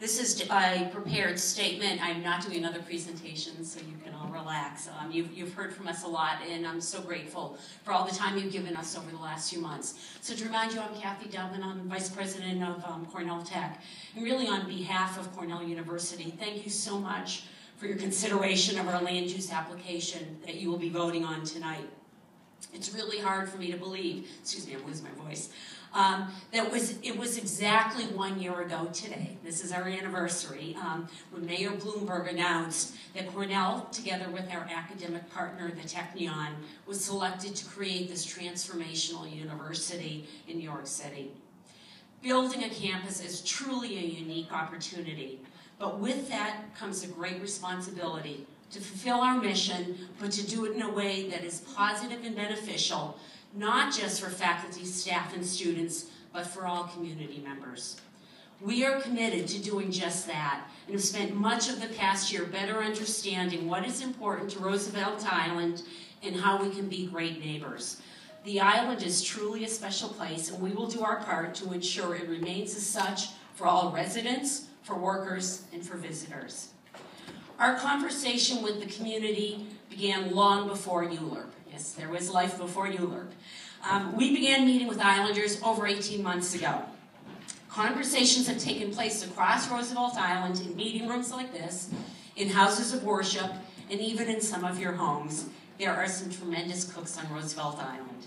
This is a prepared statement. I'm not doing another presentation, so you can all relax. You've heard from us a lot, and I'm so grateful for all the time you've given us over the last few months. So to remind you, I'm Cathy, I'm Vice President of Cornell Tech. And really on behalf of Cornell University, thank you so much for your consideration of our land use application that you will be voting on tonight. It's really hard for me to believe, excuse me, I'm losing my voice, it was exactly 1 year ago today. This is our anniversary, when Mayor Bloomberg announced that Cornell, together with our academic partner, the Technion, was selected to create this transformational university in New York City. Building a campus is truly a unique opportunity, but with that comes a great responsibility to fulfill our mission, but to do it in a way that is positive and beneficial, not just for faculty, staff, and students, but for all community members. We are committed to doing just that, and have spent much of the past year better understanding what is important to Roosevelt Island and how we can be great neighbors. The island is truly a special place, and we will do our part to ensure it remains as such for all residents, for workers, and for visitors. Our conversation with the community began long before ULURP. Yes, there was life before ULURP. We began meeting with Islanders over 18 months ago. Conversations have taken place across Roosevelt Island in meeting rooms like this, in houses of worship, and even in some of your homes. There are some tremendous cooks on Roosevelt Island.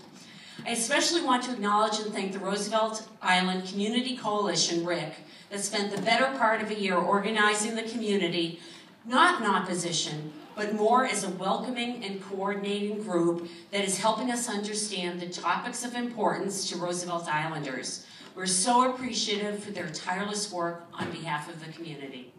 I especially want to acknowledge and thank the Roosevelt Island Community Coalition, RIC, that spent the better part of a year organizing the community, not in opposition, but more as a welcoming and coordinating group that is helping us understand the topics of importance to Roosevelt Islanders. We're so appreciative for their tireless work on behalf of the community.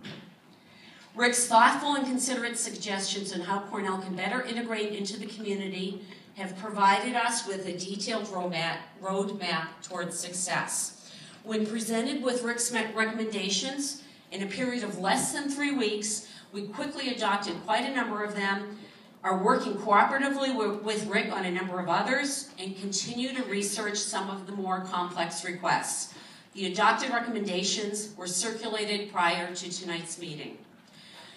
Rick's thoughtful and considerate suggestions on how Cornell can better integrate into the community have provided us with a detailed roadmap towards success. When presented with Rick's recommendations, in a period of less than 3 weeks, we quickly adopted quite a number of them, are working cooperatively with Rick on a number of others, and continue to research some of the more complex requests. The adopted recommendations were circulated prior to tonight's meeting.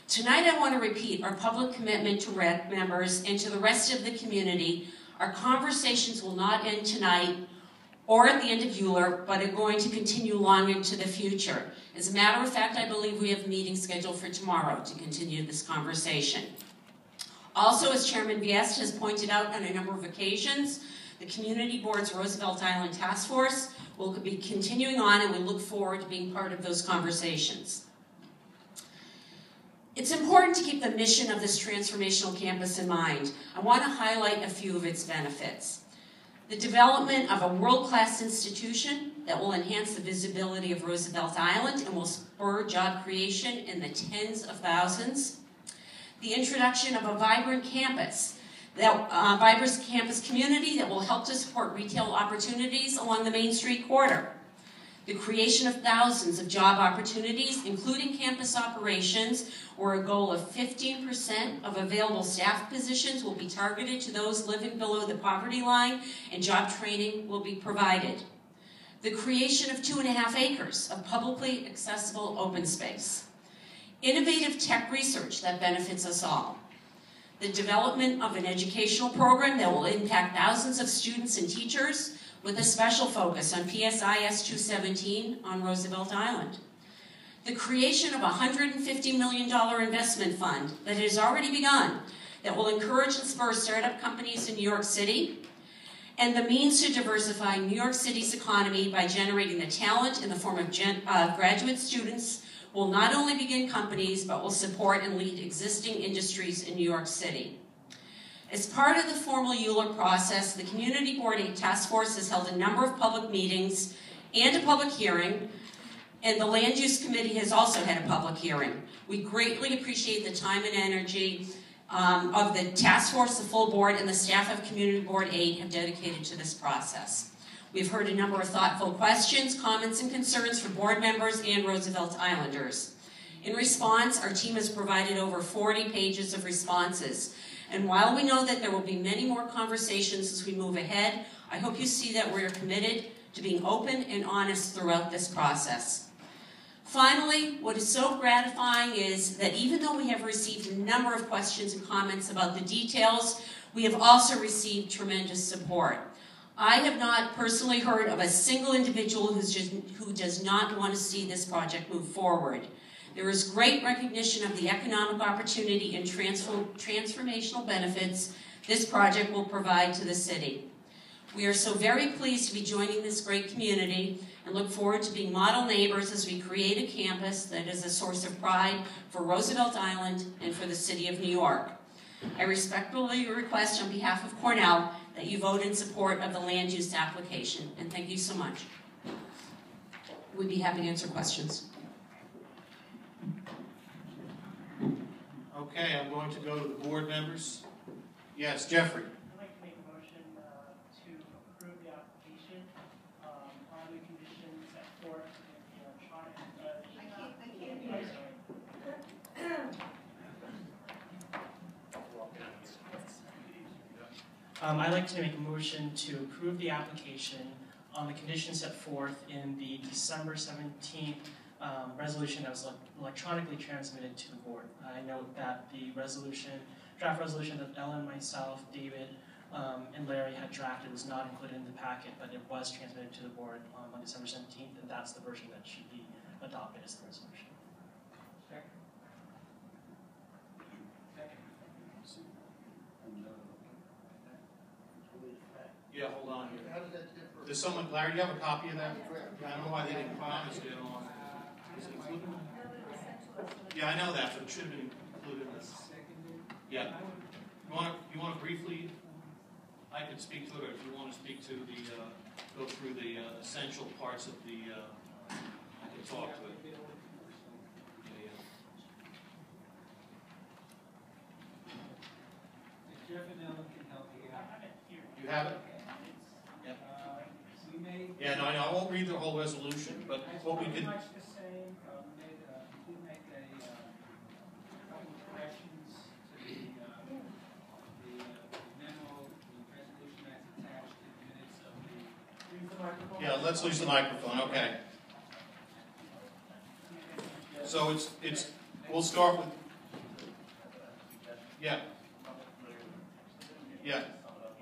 Tonight I want to repeat our public commitment to RIC members and to the rest of the community. Our conversations will not end tonight or at the end of ULURP, but are going to continue long into the future. As a matter of fact, I believe we have a meeting scheduled for tomorrow to continue this conversation. Also, as Chairman Viest has pointed out on a number of occasions, the Community Board's Roosevelt Island Task Force will be continuing on, and we look forward to being part of those conversations. It's important to keep the mission of this transformational campus in mind. I want to highlight a few of its benefits. The development of a world-class institution that will enhance the visibility of Roosevelt Island and will spur job creation in the tens of thousands. The introduction of a vibrant campus community that will help to support retail opportunities along the Main Street corridor. The creation of thousands of job opportunities, including campus operations, where a goal of 15% of available staff positions will be targeted to those living below the poverty line, and job training will be provided. The creation of 2.5 acres of publicly accessible open space. Innovative tech research that benefits us all. The development of an educational program that will impact thousands of students and teachers, with a special focus on PSIS 217 on Roosevelt Island. The creation of a $150 million investment fund that has already begun that will encourage and spur startup companies in New York City, and the means to diversify New York City's economy by generating the talent in the form of graduate students will not only begin companies, but will support and lead existing industries in New York City. As part of the formal ULURP process, the Community Board Task Force has held a number of public meetings and a public hearing, and the Land Use Committee has also had a public hearing. We greatly appreciate the time and energy of the task force, the full board, and the staff of Community Board 8 have dedicated to this process. We've heard a number of thoughtful questions, comments, and concerns from board members and Roosevelt Islanders. In response, our team has provided over 40 pages of responses. And while we know that there will be many more conversations as we move ahead, I hope you see that we're committed to being open and honest throughout this process. Finally, what is so gratifying is that even though we have received a number of questions and comments about the details, we have also received tremendous support. I have not personally heard of a single individual who does not want to see this project move forward. There is great recognition of the economic opportunity and transformational benefits this project will provide to the city. We are so very pleased to be joining this great community and look forward to being model neighbors as we create a campus that is a source of pride for Roosevelt Island and for the city of New York. I respectfully request on behalf of Cornell that you vote in support of the land use application, and thank you so much. We'd be happy to answer questions. Okay, I'm going to go to the board members. Yes, Jeffrey. I'd like to make a motion to approve the application on the conditions set forth in the electronic. I'd like to make a motion to approve the application on the conditions set forth in the December 17th resolution that was electronically transmitted to the board. I note that the draft resolution that Ellen, myself, David, and Larry had drafted was not included in the packet, but it was transmitted to the board on December 17th, and that's the version that should be adopted as the resolution. Yeah, hold on here. Does someone, Larry, do you have a copy of that? I don't know why they didn't promise it on. Is it included? Yeah, I know that, but it should have been included. Yeah. You want to briefly? I can speak to it, or if you want to speak to the, go through the essential parts of the, I can talk to it. Jeff and Ellen can help you out. You have it? Yep. Yeah, no, I won't read the whole resolution, but what we did. Much the same. We did make a couple of corrections to the memo, the resolution that's attached to the minutes of the. Use the microphone. Yeah, let's use the microphone. Okay. So we'll start with. Yeah. Yeah.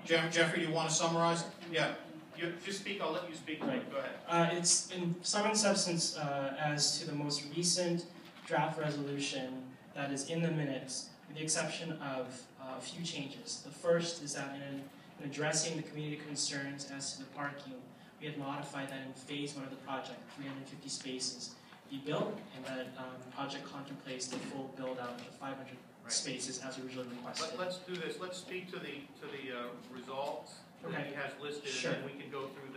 Jeffrey, do you want to summarize? Yeah. You just speak. I'll let you speak. Right. Go ahead. It's in sum and substance as to the most recent draft resolution that is in the minutes, with the exception of a few changes. The first is that in addressing the community concerns as to the parking, we had modified that in phase 1 of the project, 350 spaces be built, and that the project contemplates the full build out of the 500 spaces as originally requested. Let's do this. Let's speak to the results that he has listed, Sure. and then we can go through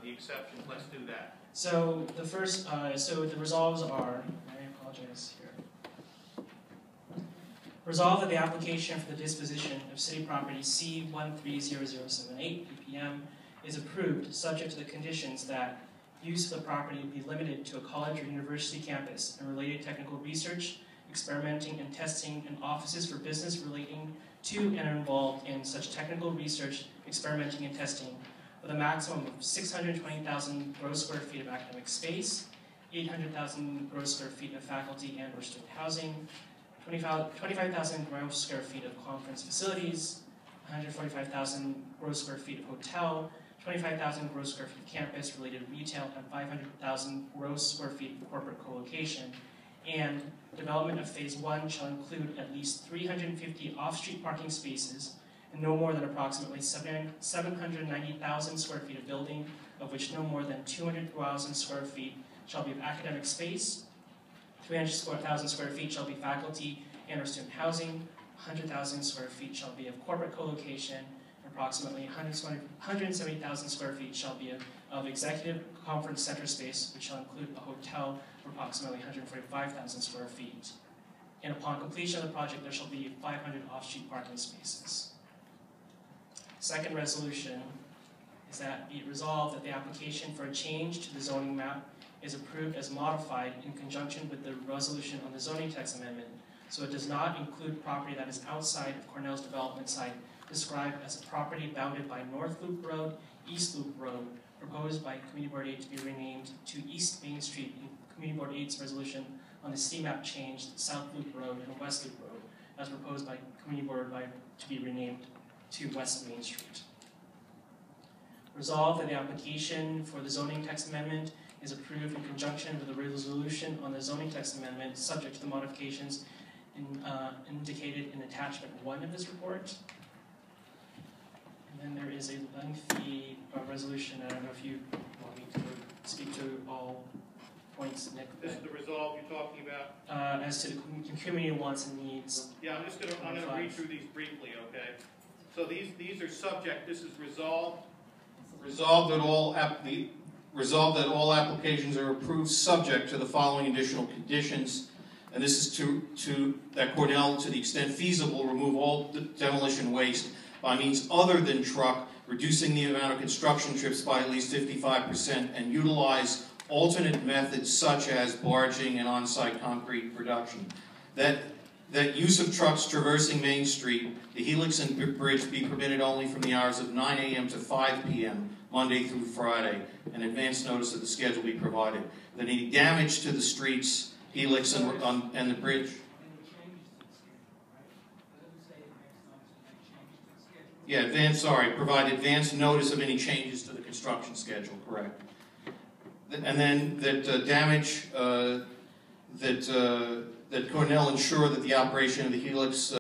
the exceptions. Let's do that. So the first, so the resolves are. I apologize here. Resolve that the application for the disposition of city property C130078 ppm is approved, subject to the conditions that use of the property be limited to a college or university campus and related technical research, experimenting and testing, and offices for business relating to and are involved in such technical research, experimenting, and testing, with a maximum of 620,000 gross square feet of academic space, 800,000 gross square feet of faculty and or student housing, 25,000 gross square feet of conference facilities, 145,000 gross square feet of hotel, 25,000 gross square feet of campus-related retail, and 500,000 gross square feet of corporate co-location. And development of phase 1 shall include at least 350 off-street parking spaces and no more than approximately 790,000 square feet of building, of which no more than 200,000 square feet shall be of academic space, 300,000 square feet shall be faculty and or student housing, 100,000 square feet shall be of corporate co-location, and approximately 170,000 square feet shall be of executive conference center space, which shall include a hotel for approximately 145,000 square feet. And upon completion of the project, there shall be 500 off-street parking spaces. Second resolution is that be it resolved that the application for a change to the zoning map is approved as modified in conjunction with the resolution on the zoning text amendment, so it does not include property that is outside of Cornell's development site, described as a property bounded by North Loop Road, East Loop Road, proposed by Committee Board 8 to be renamed to East Main Street Community Board 8's resolution on the CMAP change South Loop Road and West Loop Road, as proposed by Community Board to be renamed to West Main Street. Resolved that the application for the zoning text amendment is approved in conjunction with the resolution on the zoning text amendment, subject to the modifications indicated in attachment 1 of this report. And then there is a lengthy resolution. I don't know if you want me to speak to all points, Nick. This is the resolve you're talking about? As to the community wants and needs. Yeah, I'm going to read through these briefly, okay? So these are subject, this is resolved. Resolved that all applications are approved subject to the following additional conditions. And this is that Cornell, to the extent feasible, remove all demolition waste by means other than truck, reducing the amount of construction trips by at least 55%, and utilize alternate methods such as barging and on-site concrete production. That use of trucks traversing Main Street, the Helix and Bridge be permitted only from the hours of 9 a.m. to 5 p.m., Monday through Friday, and advance notice of the schedule be provided. That any damage to the streets, Helix and the bridge. Yeah, provide advance notice of any changes to the construction schedule, correct. And then that damage, that Cornell ensure that the operation of the Helix